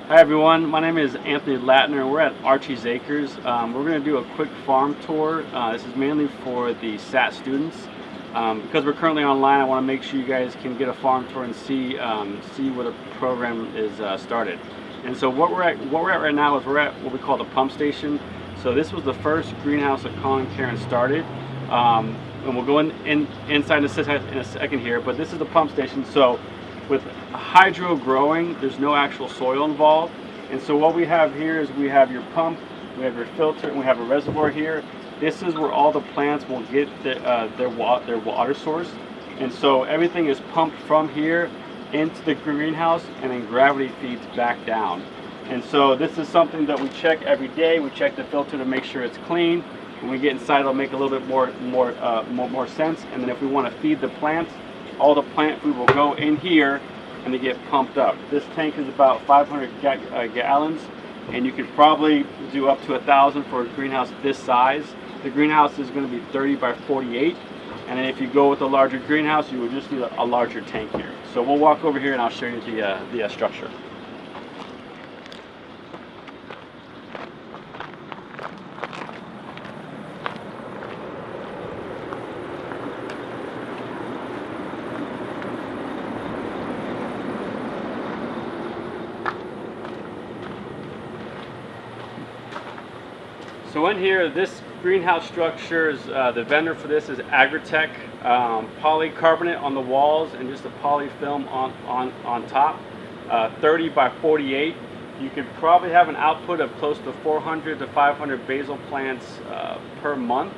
Hi everyone, my name is Anthony Latner and we're at Archie's Acres. We're going to do a quick farm tour. This is mainly for the SAT students. Because we're currently online, I want to make sure you guys can get a farm tour and see where the program is started. And so what we're at right now is we're at what we call the pump station. So this was the first greenhouse that Colin and Karen started. And we'll go inside in a second here, but this is the pump station. So with hydro growing, there's no actual soil involved, and so what we have here is we have your pump, we have your filter, and we have a reservoir here. This is where all the plants will get their water source, and so everything is pumped from here into the greenhouse, and then gravity feeds back down. And so this is something that we check every day. We check the filter to make sure it's clean. When we get inside, it'll make a little bit more sense. And then if we want to feed the plants, all the plant food will go in here and they get pumped up. This tank is about 500 gallons, and you could probably do up to 1,000 for a greenhouse this size. The greenhouse is going to be 30 by 48, and then if you go with a larger greenhouse, you would just need a larger tank here. So we'll walk over here and I'll show you the structure. So in here, this greenhouse structure is, the vendor for this is Agritech. Polycarbonate on the walls and just a poly film on top. 30 by 48. You could probably have an output of close to 400 to 500 basil plants per month.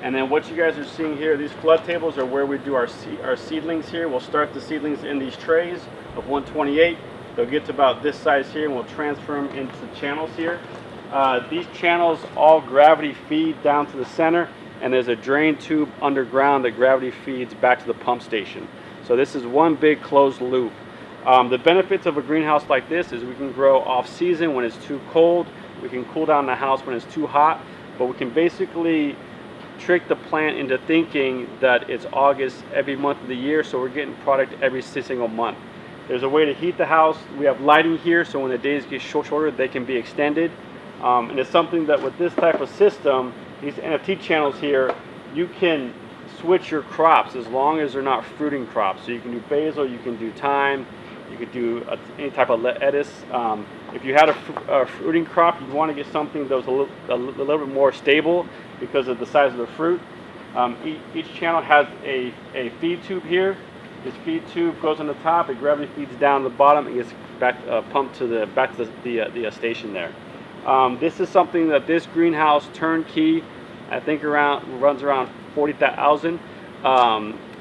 And then what you guys are seeing here, these flood tables are where we do our seedlings here. We'll start the seedlings in these trays of 128. They'll get to about this size here, and we'll transfer them into channels here. These channels all gravity feed down to the center, and there's a drain tube underground that gravity feeds back to the pump station. So this is one big closed loop. The benefits of a greenhouse like this is we can grow off season when it's too cold. We can cool down the house when it's too hot, but we can basically trick the plant into thinking that it's August every month of the year, so we're getting product every single month. There's a way to heat the house. We have lighting here, so when the days get shorter, they can be extended. And it's something that with this type of system, these NFT channels here, you can switch your crops as long as they're not fruiting crops. So you can do basil, you can do thyme, you could do any type of lettuce. If you had a fruiting crop, you want to get something that was a little bit more stable because of the size of the fruit. Each channel has a feed tube here. This feed tube goes on the top, it gravity feeds down the bottom, and gets back pumped to the station there. This is something that this greenhouse turnkey, I think runs around 40,000.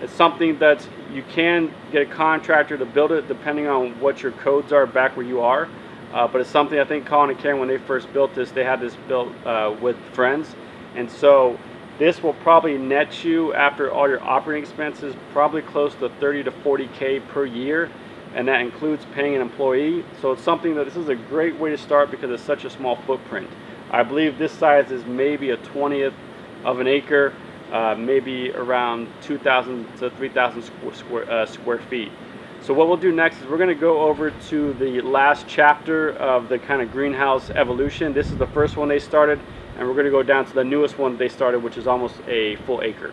It's something that you can get a contractor to build it depending on what your codes are back where you are. But it's something I think Colin and Karen, when they first built this, they had this built with friends. And so this will probably net you, after all your operating expenses, probably close to 30 to 40K per year. And that includes paying an employee. So it's something that this is a great way to start because it's such a small footprint. I believe this size is maybe a 20th of an acre, maybe around 2,000 to 3,000 square feet. So what we'll do next is we're going to go over to the last chapter of the kind of greenhouse evolution. This is the first one they started, and we're going to go down to the newest one they started, which is almost a full acre.